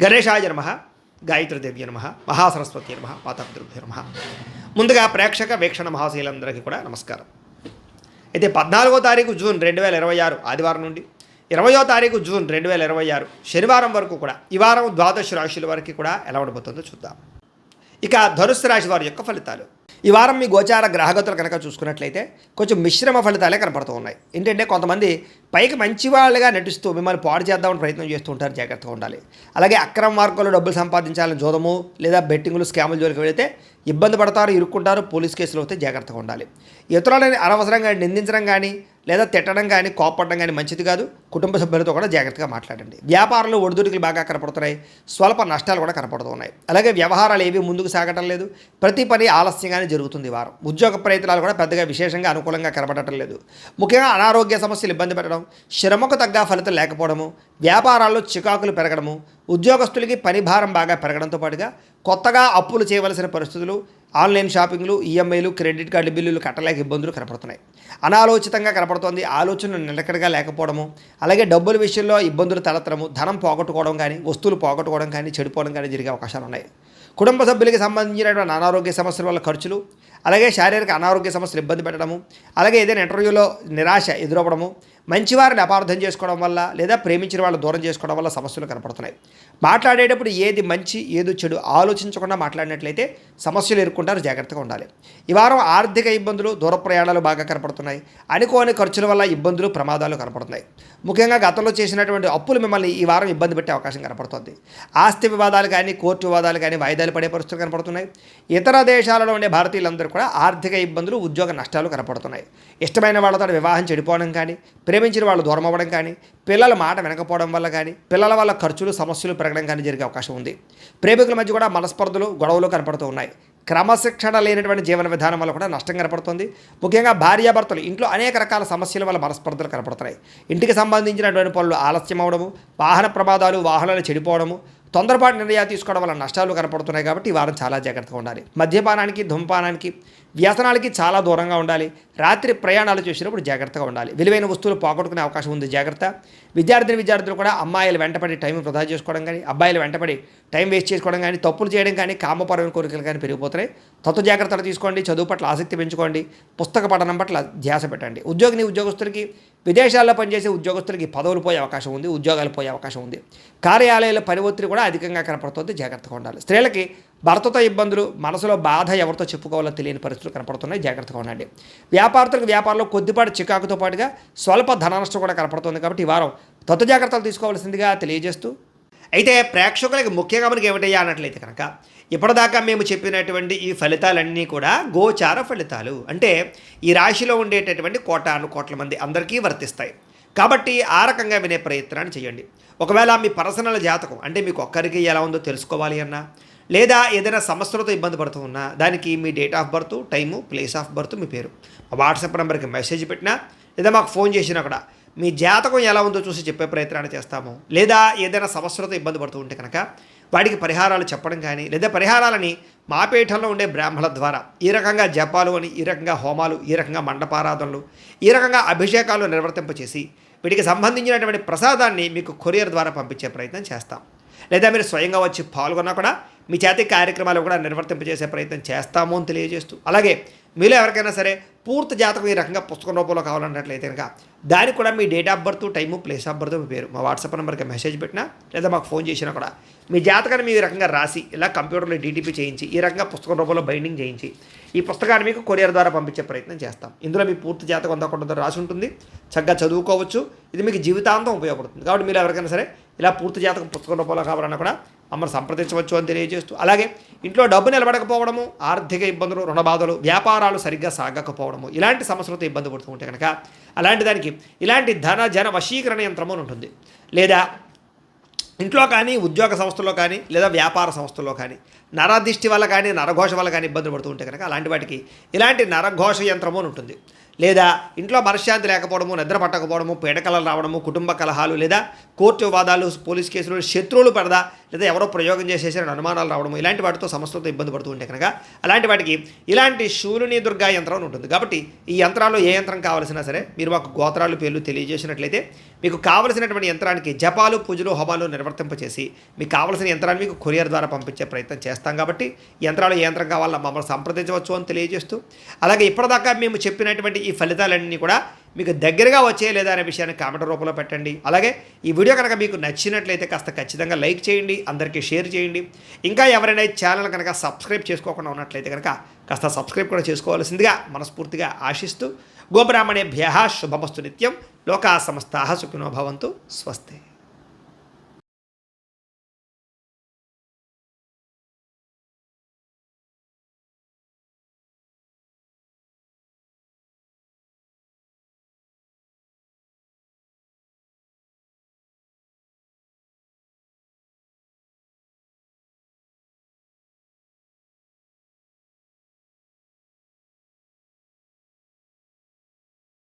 గణేశాయ నమః, గాయత్రీదేవ్య నమః, మహాసరస్వతి నమః, మాతాపితృభ్యో నమః. ముందుగా ప్రేక్షక వీక్షణ మహాశీలందరికీ కూడా నమస్కారం. అయితే 14వ తారీఖు జూన్ 2026 ఆదివారం నుండి 20వ తారీఖు జూన్ 2026 శనివారం వరకు కూడా ఈ వారం ద్వాదశ రాశుల వరకు కూడా ఎలా ఉండబోతుందో చూద్దాం. ఇక ధనుస్సు రాశి వారి యొక్క ఫలితాలు. ఈ వారం మీ గోచార గ్రహగతులు కనుక చూసుకున్నట్లయితే కొంచెం మిశ్రమ ఫలితాలే కనపడుతూ ఉన్నాయి. ఏంటంటే కొంతమంది పైకి మంచి వాళ్ళుగా నటిస్తూ మిమ్మల్ని పాడు చేద్దామని ప్రయత్నం చేస్తూ ఉంటారు, జాగ్రత్తగా ఉండాలి. అలాగే అక్రమ మార్గంలో డబ్బులు సంపాదించాలని జోదము లేదా బెట్టింగులు స్కాముల జోలికి వెళితే ఇబ్బంది పడతారు, ఇరుక్కుంటారు, పోలీస్ కేసులు అవుతే జాగ్రత్తగా ఉండాలి. ఇతరులని అనవసరంగా నిందించడం కానీ లేదా తిట్టడం కానీ కోపడడం కానీ మంచిది కాదు. కుటుంబ సభ్యులతో కూడా జాగ్రత్తగా మాట్లాడండి. వ్యాపారంలో ఒడిదుడుకులు బాగా కనపడుతున్నాయి, స్వల్ప నష్టాలు కూడా కనపడుతున్నాయి. అలాగే వ్యవహారాలు ఏవి ముందుకు సాగటం లేదు, ప్రతి పని ఆలస్యంగానే జరుగుతుంది. ఈ వారం ఉద్యోగ ప్రయత్నాలు కూడా పెద్దగా విశేషంగా అనుకూలంగా కనపడటం లేదు. ముఖ్యంగా అనారోగ్య సమస్యలు ఇబ్బంది పెట్టడం, శ్రమకు తగ్గ ఫలితం లేకపోవడము, వ్యాపారాల్లో చికాకులు పెరగడము, ఉద్యోగస్తులకి పని భారం బాగా పెరగడంతో పాటుగా కొత్తగా అప్పులు చేయవలసిన పరిస్థితులు, ఆన్లైన్ షాపింగ్లు, ఈఎంఐలు, క్రెడిట్ కార్డు బిల్లులు కట్టలేక ఇబ్బందులు కనపడుతున్నాయి. అనాలోచితంగా కనపడుతోంది, ఆలోచన నిలకడగా లేకపోవడము, అలాగే డబ్బుల విషయంలో ఇబ్బందులు తలెత్తడము, ధనం పోగొట్టుకోవడం కానీ వస్తువులు పోగొట్టుకోవడం కానీ చెడిపోవడం కానీ జరిగే అవకాశాలు ఉన్నాయి. కుటుంబ సభ్యులకి సంబంధించినటువంటి అనారోగ్య సమస్యల వల్ల ఖర్చులు, అలాగే శారీరక అనారోగ్య సమస్యలు ఇబ్బంది పెట్టడము, అలాగే ఏదైనా ఇంటర్వ్యూలో నిరాశ ఎదురవ్వడము, మంచివారిని అపార్థం చేసుకోవడం వల్ల లేదా ప్రేమించిన వాళ్ళు దూరం చేసుకోవడం వల్ల సమస్యలు కనపడుతున్నాయి. మాట్లాడేటప్పుడు ఏది మంచి ఏది చెడు ఆలోచించకుండా మాట్లాడినట్లయితే సమస్యలు ఎదుర్కొంటారు, జాగ్రత్తగా ఉండాలి. ఈ వారం ఆర్థిక ఇబ్బందులు, దూర ప్రయాణాలు బాగా కనపడుతున్నాయి. అనుకోని ఖర్చుల వల్ల ఇబ్బందులు, ప్రమాదాలు కనపడుతున్నాయి. ముఖ్యంగా గతంలో చేసినటువంటి అప్పులు మిమ్మల్ని ఈ వారం ఇబ్బంది పెట్టే అవకాశం కనపడుతుంది. ఆస్తి వివాదాలు కానీ కోర్టు వివాదాలు కానీ వాయిదాలు పడే పరిస్థితులు కనపడుతున్నాయి. ఇతర దేశాలలో ఉండే భారతీయులందరూ కూడా ఆర్థిక ఇబ్బందులు, ఉద్యోగ నష్టాలు కనపడుతున్నాయి. ఇష్టమైన వాళ్ళతో వివాహం చెడిపోవడం కానీ, ప్రేమించిన వాళ్ళు దూరం అవ్వడం కానీ, పిల్లల మాట వినకపోవడం వల్ల కానీ, పిల్లల వల్ల ఖర్చులు, సమస్యలు పెరగడం కానీ జరిగే అవకాశం ఉంది. ప్రేమికుల మధ్య కూడా మనస్పర్ధలు, గొడవలు కనపడుతూ ఉన్నాయి. క్రమశిక్షణ లేనటువంటి జీవన విధానం వల్ల కూడా నష్టం కనపడుతుంది. ముఖ్యంగా భార్యాభర్తలు ఇంట్లో అనేక రకాల సమస్యల వల్ల మనస్పర్ధలు కనపడుతున్నాయి. ఇంటికి సంబంధించినటువంటి పనులు ఆలస్యం అవడము, వాహన ప్రమాదాలు, వాహనాలు చెడిపోవడము, తొందరపాటు నిర్ణయాలు తీసుకోవడం వల్ల నష్టాలు కనపడుతున్నాయి. కాబట్టి ఈ వారం చాలా జాగ్రత్తగా ఉండాలి. మద్యపానానికి, ధూమపానానికి, వ్యసనాలకి చాలా దూరంగా ఉండాలి. రాత్రి ప్రయాణాలు చేసినప్పుడు జాగ్రత్తగా ఉండాలి. విలువైన వస్తువులు పోగొట్టుకునే అవకాశం ఉంది, జాగ్రత్త. విద్యార్థులు కూడా అమ్మాయిలు వెంటపడి టైం వృధా చేసుకోవడం కానీ, అబ్బాయిలు వెంటపడి టైం వేస్ట్ చేసుకోవడం కానీ, తప్పులు చేయడం కానీ, కామపరమైన కోరికలు కానీ పెరిగిపోతున్నాయి. తత్వ జాగ్రత్తలు తీసుకోండి. చదువు పట్ల ఆసక్తి పెంచుకోండి. పుస్తక పఠనం పట్ల ధ్యాస పెట్టండి. ఉద్యోగస్తులకి, విదేశాల్లో పనిచేసే ఉద్యోగస్తులకి పదవులు పోయే అవకాశం ఉంది, ఉద్యోగాలు పోయే అవకాశం ఉంది. కార్యాలయాల పని ఒత్తిడి కూడా అధికంగా కనపడుతుంది, జాగ్రత్తగా ఉండాలి. స్త్రీలకి భర్తతో ఇబ్బందులు, మనసులో బాధ ఎవరితో చెప్పుకోవాలో తెలియని పరిస్థితులు కనపడుతున్నాయి, జాగ్రత్తగా ఉండండి. వ్యాపారులకు వ్యాపారంలో కొద్దిపాటి చికాకుతో పాటుగా స్వల్ప ధన నష్టం కూడా కనపడుతుంది. కాబట్టి ఈ వారం తత్వ జాగ్రత్తలు తీసుకోవాల్సిందిగా తెలియజేస్తూ, అయితే ప్రేక్షకులకి ముఖ్యంగా మనకి ఏమిటయ్యా అన్నట్లయితే కనుక ఇప్పటిదాకా మేము చెప్పినటువంటి ఈ ఫలితాలన్నీ కూడా గోచార ఫలితాలు, అంటే ఈ రాశిలో ఉండేటటువంటి కోట్ల మంది అందరికీ వర్తిస్తాయి. కాబట్టి ఆ రకంగా వినే ప్రయత్నాన్ని చేయండి. ఒకవేళ మీ పర్సనల్ జాతకం అంటే మీకు ఒక్కరికి ఎలా ఉందో తెలుసుకోవాలి అన్నా, లేదా ఏదైనా సమస్యలతో ఇబ్బంది పడుతూ ఉన్నా, దానికి మీ date of birth, time, place of birth, మీ పేరు మా వాట్సాప్ నెంబర్కి మెసేజ్ పెట్టినా లేదా మాకు ఫోన్ చేసినా కూడా మీ జాతకం ఎలా ఉందో చూసి చెప్పే ప్రయత్నాన్ని చేస్తాము. లేదా ఏదైనా సమస్యలతో ఇబ్బంది పడుతూ ఉంటే కనుక వాటికి పరిహారాలు చెప్పడం కానీ, లేదా పరిహారాలని మా పీఠంలో ఉండే బ్రాహ్మణుల ద్వారా ఈ రకంగా జపాలు అని, ఈ రకంగా హోమాలు, ఈ రకంగా మండపారాధనలు, ఈ రకంగా అభిషేకాలు నిర్వర్తింపచేసి వీటికి సంబంధించినటువంటి ప్రసాదాన్ని మీకు కొరియర్ ద్వారా పంపించే ప్రయత్నం చేస్తాం. లేదా మీరు స్వయంగా వచ్చి పాల్గొన్నా కూడా మీ చేతి కార్యక్రమాలు కూడా నిర్వర్తింపజేసే ప్రయత్నం చేస్తాము అని తెలియజేస్తూ, అలాగే మీలో ఎవరికైనా సరే పూర్తి జాతకం ఈ రకంగా పుస్తకం రూపంలో కావాలన్నట్లయితే కనుక దానికి కూడా మీ date of birth, time, place of birth, మీ పేరు మా వాట్సాప్ నెంబర్కి మెసేజ్ పెట్టినా లేదా మాకు ఫోన్ చేసినా కూడా మీ జాతకాన్ని మీ రకంగా రాసి ఇలా కంప్యూటర్లో డీటీపీ చేయించి ఈ రకంగా పుస్తకం రూపంలో బైండింగ్ చేయించి ఈ పుస్తకాన్ని మీకు కొరియర్ ద్వారా పంపించే ప్రయత్నం చేస్తాం. ఇందులో మీ పూర్తి జాతకం అంతా కొంత రాసి ఉంటుంది, చక్కగా చదువుకోవచ్చు. ఇది మీకు జీవితాంతం ఉపయోగపడుతుంది. కాబట్టి మీరు ఎవరికైనా సరే ఇలా పూర్తి జాతకం పుస్తకం రూపంలో కావాలన్నా కూడా మమ్మల్ని సంప్రదించవచ్చు అని తెలియజేస్తూ, అలాగే ఇంట్లో డబ్బు నిలబడకపోవడము, ఆర్థిక ఇబ్బందులు, రుణ బాధలు, వ్యాపారాలు సరిగ్గా సాగకపోవడము, ఇలాంటి సమస్యలతో ఇబ్బంది పడుతూ ఉంటే కనుక అలాంటి దానికి ఇలాంటి జన వశీకరణ యంత్రము ఉంటుంది. లేదా ఇంట్లో కానీ, ఉద్యోగ సంస్థల్లో కానీ, లేదా వ్యాపార సంస్థల్లో కానీ నరదిష్టి వల్ల కానీ నరఘోష వల్ల కానీ ఇబ్బందులు పడుతూ ఉంటే కనుక అలాంటి వాటికి ఇలాంటి నరఘోష యంత్రము అని ఉంటుంది. లేదా ఇంట్లో మనశ్శాంతి లేకపోవడము, నిద్ర పట్టకపోవడము, పీడకలలు రావడము, కుటుంబ కలహాలు, లేదా కోర్టు వివాదాలు, పోలీస్ కేసులు, శత్రువులు పడదా, లేదా ఎవరో ప్రయోగం చేసేసారని అనుమానాలు రావడము, ఇలాంటి వాటితో సమస్యలతో ఇబ్బంది పడుతూ ఉంటే కనుక అలాంటి వాటికి ఇలాంటి శూలిని దుర్గా యంత్రం అని ఉంటుంది. కాబట్టి ఈ యంత్రాల్లో ఏ యంత్రం కావాల్సినా సరే మీరు మాకు గోత్రాలు పేర్లు తెలియజేసినట్లయితే మీకు కావలసినటువంటి యంత్రానికి జపాలు, పూజలు, హోమాలు నిర్వర్తింపచేసి మీకు కావలసిన యంత్రాన్ని మీకు కొరియర్ ద్వారా పంపించే ప్రయత్నం చేస్తాం. కాబట్టి ఈ యంత్రాలు ఏ యంత్రం కావాలో మమ్మల్ని సంప్రదించవచ్చు అని తెలియజేస్తూ, అలాగే ఇప్పటిదాకా మేము చెప్పినటువంటి ఈ ఫలితాలన్నీ కూడా మీకు దగ్గరగా వచ్చే లేదా అనే విషయాన్ని కామెంట్ రూపంలో పెట్టండి. అలాగే ఈ వీడియో కనుక మీకు నచ్చినట్లయితే కాస్త ఖచ్చితంగా లైక్ చేయండి, అందరికీ షేర్ చేయండి. ఇంకా ఎవరైనా ఛానల్ కనుక సబ్స్క్రైబ్ చేసుకోకుండా ఉన్నట్లయితే కనుక కాస్త సబ్స్క్రైబ్ కూడా చేసుకోవాల్సిందిగా మనస్ఫూర్తిగా ఆశిస్తూ, గోబ్రాహ్మణేభ్యః శుభమస్తు నిత్యం, లోకా సమస్తాః సుఖినో భవంతు, స్వస్తి.